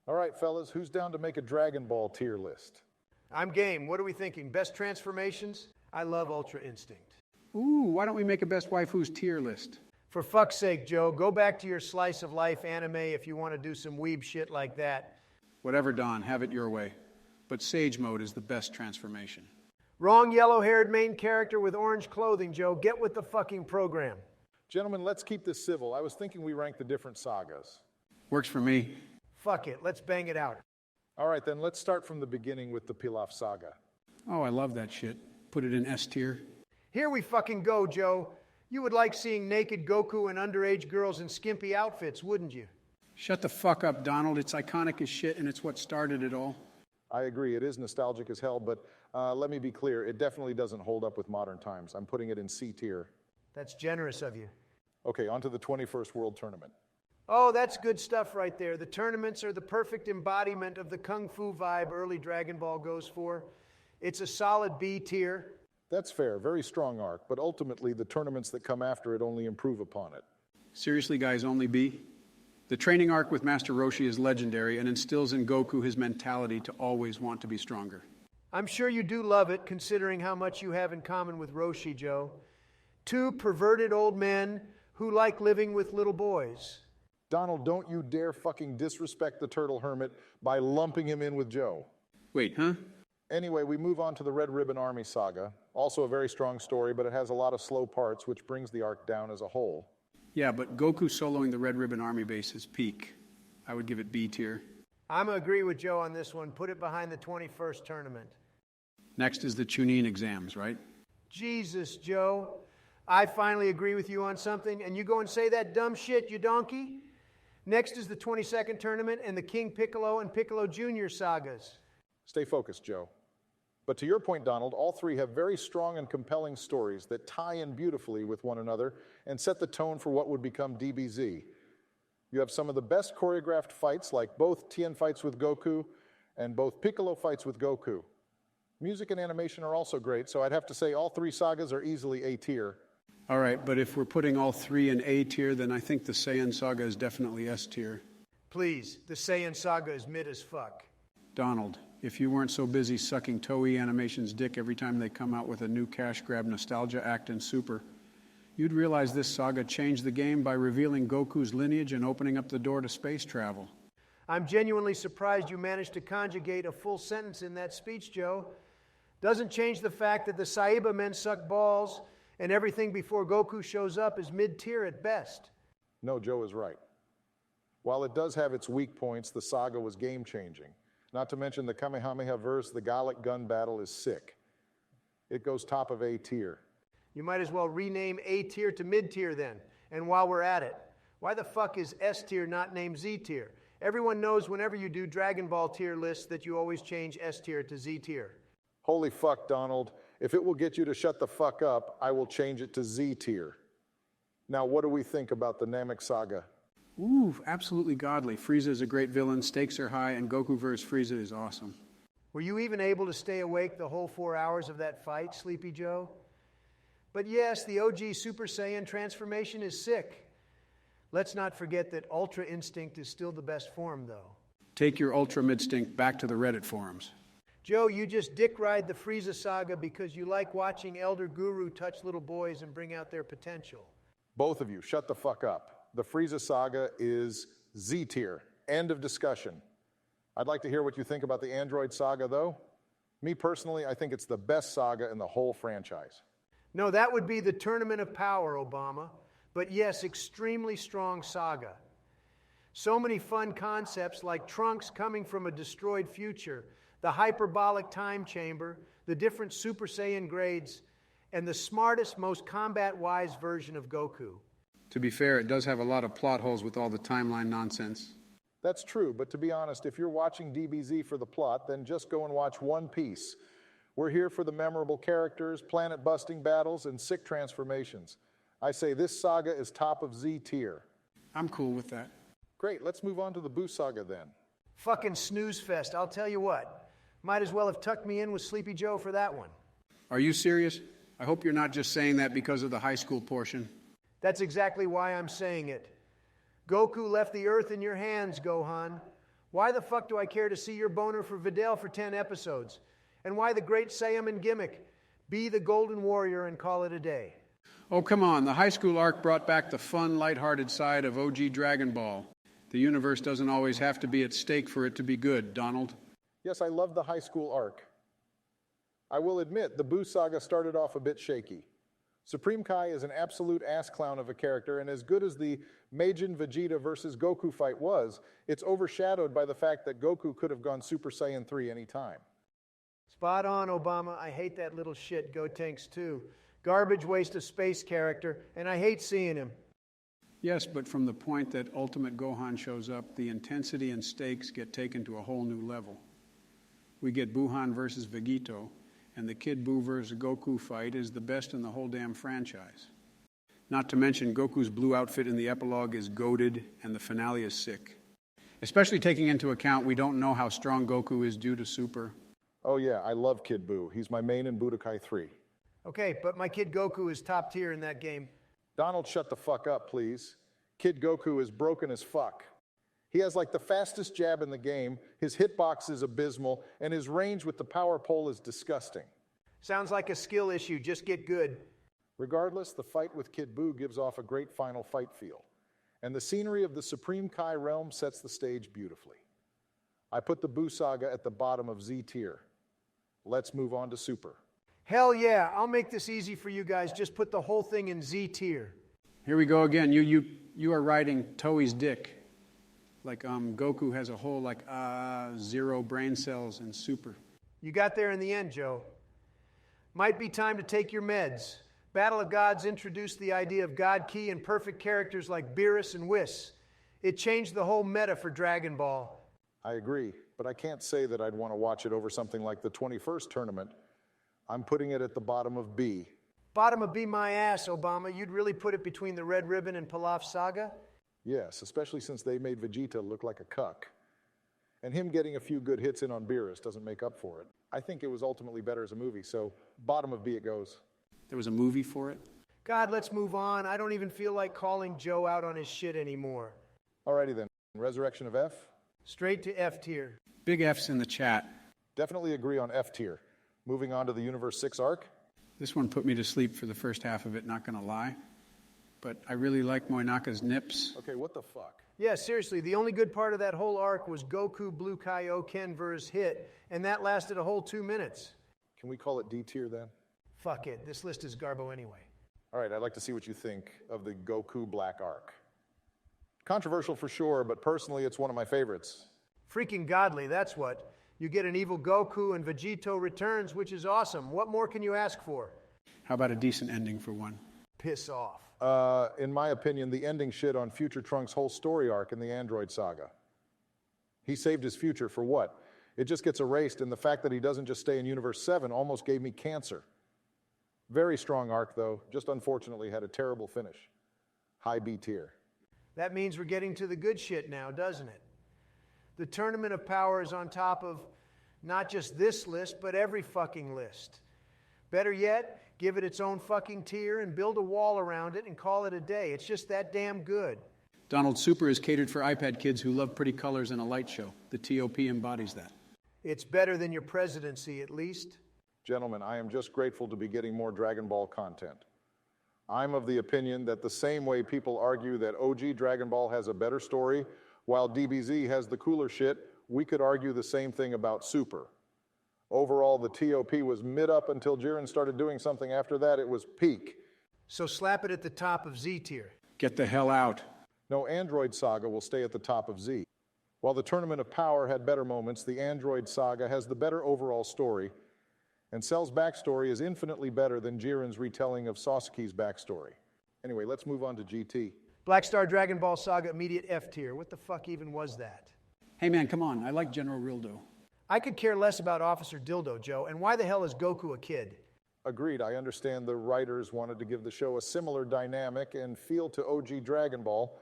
All right, fellas, who's down to make a Dragon Ball tier list? I'm game. What are we thinking? Best transformations? I love Ultra Instinct. Ooh, why don't we make a best waifus tier list? For fuck's sake, Joe, go back to your slice of life anime if you want to do some weeb shit like that. Whatever, Don, have it your way. But Sage Mode is the best transformation. Wrong yellow-haired main character with orange clothing, Joe. Get with the fucking program. Gentlemen, let's keep this civil. I was thinking we rank the different sagas. Works for me. Fuck it. Let's bang it out. All right, then let's start from the beginning with the Pilaf saga. Oh, I love that shit. Put it in S tier. Here we fucking go, Joe. You would like seeing naked Goku and underage girls in skimpy outfits, wouldn't you? Shut the fuck up, Donald. It's iconic as shit, and it's what started it all. I agree, it is nostalgic as hell, but let me be clear, it definitely doesn't hold up with modern times. I'm putting it in C tier. That's generous of you. Okay, on to the 21st World Tournament. Oh, that's good stuff right there. The tournaments are the perfect embodiment of the Kung Fu vibe early Dragon Ball goes for. It's a solid B tier. That's fair, very strong arc, but ultimately the tournaments that come after it only improve upon it. Seriously, guys, only B? The training arc with Master Roshi is legendary and instills in Goku his mentality to always want to be stronger. I'm sure you do love it, considering how much you have in common with Roshi, Joe. Two perverted old men who like living with little boys. Donald, don't you dare fucking disrespect the Turtle Hermit by lumping him in with Joe. Wait, huh? Anyway, we move on to the Red Ribbon Army saga. Also a very strong story, but it has a lot of slow parts, which brings the arc down as a whole. Yeah, but Goku soloing the Red Ribbon Army base is peak. I would give it B tier. I'm going to agree with Joe on this one. Put it behind the 21st tournament. Next is the Chunin exams, right? Jesus, Joe. I finally agree with you on something, and you go and say that dumb shit, you donkey? Next is the 22nd tournament and the King Piccolo and Piccolo Jr. sagas. Stay focused, Joe. But to your point, Donald, all three have very strong and compelling stories that tie in beautifully with one another and set the tone for what would become DBZ. You have some of the best choreographed fights, like both Tien fights with Goku and both Piccolo fights with Goku. Music and animation are also great, so I'd have to say all three sagas are easily A tier. All right, but if we're putting all three in A tier, then I think the Saiyan saga is definitely S tier. Please, the Saiyan saga is mid as fuck. Donald, if you weren't so busy sucking Toei Animation's dick every time they come out with a new cash grab nostalgia act in Super, you'd realize this saga changed the game by revealing Goku's lineage and opening up the door to space travel. I'm genuinely surprised you managed to conjugate a full sentence in that speech, Joe. Doesn't change the fact that the Saiba men suck balls and everything before Goku shows up is mid-tier at best. No, Joe is right. While it does have its weak points, the saga was game-changing. Not to mention the Kamehameha verse, the Gallic gun battle is sick. It goes top of A tier. You might as well rename A tier to mid-tier then. And while we're at it, why the fuck is S tier not named Z tier? Everyone knows whenever you do Dragon Ball tier lists that you always change S tier to Z tier. Holy fuck, Donald. If it will get you to shut the fuck up, I will change it to Z tier. Now, what do we think about the Namek saga? Ooh, absolutely godly. Frieza is a great villain, stakes are high, and Goku vs. Frieza is awesome. Were you even able to stay awake the whole 4 hours of that fight, Sleepy Joe? But yes, the OG Super Saiyan transformation is sick. Let's not forget that Ultra Instinct is still the best form, though. Take your Ultra Midstinct back to the Reddit forums. Joe, you just dick ride the Frieza saga because you like watching Elder Guru touch little boys and bring out their potential. Both of you, shut the fuck up. The Frieza saga is Z tier. End of discussion. I'd like to hear what you think about the Android saga, though. Me personally, I think it's the best saga in the whole franchise. No, that would be the Tournament of Power, Obama. But yes, extremely strong saga. So many fun concepts like Trunks coming from a destroyed future, the hyperbolic time chamber, the different Super Saiyan grades, and the smartest, most combat-wise version of Goku. To be fair, it does have a lot of plot holes with all the timeline nonsense. That's true, but to be honest, if you're watching DBZ for the plot, then just go and watch One Piece. We're here for the memorable characters, planet-busting battles, and sick transformations. I say this saga is top of Z tier. I'm cool with that. Great, let's move on to the Buu saga then. Fucking snooze fest, I'll tell you what. Might as well have tucked me in with Sleepy Joe for that one. Are you serious? I hope you're not just saying that because of the high school portion. That's exactly why I'm saying it. Goku left the Earth in your hands, Gohan. Why the fuck do I care to see your boner for Videl for 10 episodes? And why the great Saiyan gimmick? Be the Golden Warrior and call it a day. Oh, come on. The high school arc brought back the fun, lighthearted side of OG Dragon Ball. The universe doesn't always have to be at stake for it to be good, Donald. Yes, I love the high school arc. I will admit, the Buu saga started off a bit shaky. Supreme Kai is an absolute ass clown of a character, and as good as the Meijin Vegeta versus Goku fight was, it's overshadowed by the fact that Goku could have gone Super Saiyan 3 any time. Spot on, Obama. I hate that little shit, Gotenks too. Garbage waste of space character, and I hate seeing him. Yes, but from the point that Ultimate Gohan shows up, the intensity and stakes get taken to a whole new level. We get Buhan versus Vegito, and the Kid Buu versus Goku fight is the best in the whole damn franchise. Not to mention, Goku's blue outfit in the epilogue is goated, and the finale is sick. Especially taking into account we don't know how strong Goku is due to Super. Oh yeah, I love Kid Buu. He's my main in Budokai 3. Okay, but my kid Goku is top tier in that game. Donald, shut the fuck up, please. Kid Goku is broken as fuck. He has like the fastest jab in the game, his hitbox is abysmal, and his range with the power pole is disgusting. Sounds like a skill issue, just get good. Regardless, the fight with Kid Buu gives off a great final fight feel, and the scenery of the Supreme Kai realm sets the stage beautifully. I put the Buu saga at the bottom of Z tier. Let's move on to Super. Hell yeah, I'll make this easy for you guys. Just put the whole thing in Z tier. Here we go again. You are riding Toei's dick. Like Goku has a whole 0 brain cells in Super. You got there in the end, Joe. Might be time to take your meds. Battle of Gods introduced the idea of God Ki and perfect characters like Beerus and Whis. It changed the whole meta for Dragon Ball. I agree, but I can't say that I'd want to watch it over something like the 21st tournament. I'm putting it at the bottom of B. Bottom of B my ass, Obama. You'd really put it between the Red Ribbon and Pilaf saga? Yes, especially since they made Vegeta look like a cuck. And him getting a few good hits in on Beerus doesn't make up for it. I think it was ultimately better as a movie, so bottom of B it goes. There was a movie for it? God, let's move on. I don't even feel like calling Joe out on his shit anymore. Alrighty then, Resurrection of F? Straight to F tier. Big F's in the chat. Definitely agree on F tier. Moving on to the Universe 6 arc. This one put me to sleep for the first half of it, not gonna lie. But I really like Moinaka's nips. Okay, what the fuck? Yeah, seriously, the only good part of that whole arc was Goku Blue Kaioken versus Hit, and that lasted a whole 2 minutes. Can we call it D tier then? Fuck it, this list is garbo anyway. Alright, I'd like to see what you think of the Goku Black arc. Controversial for sure, but personally it's one of my favorites. Freaking godly, that's what. You get an evil Goku and Vegito returns, which is awesome. What more can you ask for? How about a decent ending for one? Piss off. In my opinion, the ending shit on Future Trunks' whole story arc in the Android saga. He saved his future for what? It just gets erased, and the fact that he doesn't just stay in Universe 7 almost gave me cancer. Very strong arc, though, just unfortunately had a terrible finish. High B tier. That means we're getting to the good shit now, doesn't it? The Tournament of Power is on top of not just this list, but every fucking list. Better yet, give it its own fucking tier and build a wall around it and call it a day. It's just that damn good. Donald, Super is catered for iPad kids who love pretty colors and a light show. The TOP embodies that. It's better than your presidency, at least. Gentlemen, I am just grateful to be getting more Dragon Ball content. I'm of the opinion that the same way people argue that OG Dragon Ball has a better story, while DBZ has the cooler shit, we could argue the same thing about Super. Overall, the TOP was mid up until Jiren started doing something. After that, it was peak. So slap it at the top of Z tier. Get the hell out. No, Android Saga will stay at the top of Z. While the Tournament of Power had better moments, the Android Saga has the better overall story, and Cell's backstory is infinitely better than Jiren's retelling of Sasuke's backstory. Anyway, let's move on to GT. Black Star Dragon Ball Saga immediate F tier. What the fuck even was that? Hey man, come on. I like General Rildo. I could care less about Officer Dildo, Joe, and why the hell is Goku a kid? Agreed. I understand the writers wanted to give the show a similar dynamic and feel to OG Dragon Ball,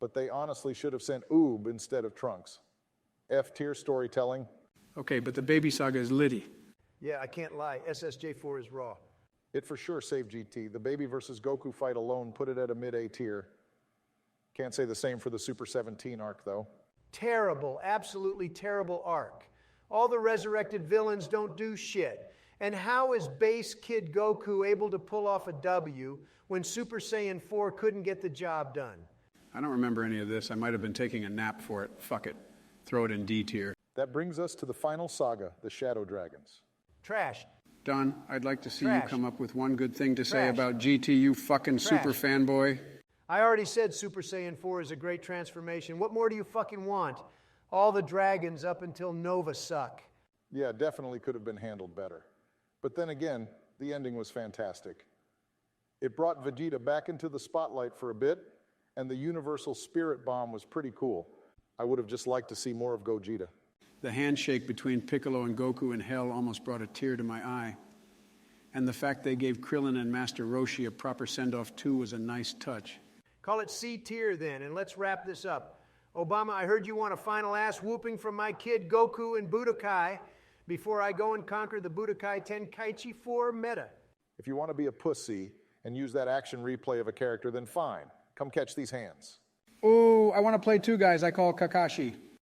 but they honestly should have sent Oob instead of Trunks. F tier storytelling. Okay, but the Baby Saga is litty. Yeah, I can't lie. SSJ4 is raw. It for sure saved GT. The Baby versus Goku fight alone put it at a mid-A tier. Can't say the same for the Super 17 arc, though. Terrible, absolutely terrible arc. All the resurrected villains don't do shit. And how is base Kid Goku able to pull off a W when Super Saiyan 4 couldn't get the job done? I don't remember any of this. I might have been taking a nap for it. Fuck it. Throw it in D tier. That brings us to the final saga, the Shadow Dragons. Trash. Don, I'd like to see Trash. you come up with one good thing to say Trash. about GT, you fucking super Trash. fanboy. I already said Super Saiyan 4 is a great transformation. What more do you fucking want? All the dragons up until Nova suck. Yeah, definitely could have been handled better. But then again, the ending was fantastic. It brought Vegeta back into the spotlight for a bit, and the Universal Spirit Bomb was pretty cool. I would have just liked to see more of Gogeta. The handshake between Piccolo and Goku in Hell almost brought a tear to my eye. And the fact they gave Krillin and Master Roshi a proper send-off too was a nice touch. Call it C tier then, and let's wrap this up. Obama, I heard you want a final ass whooping from my kid Goku and Budokai before I go and conquer the Budokai Tenkaichi 4 meta. If you want to be a pussy and use that action replay of a character, then fine. Come catch these hands. Oh, I want to play two guys I call Kakashi.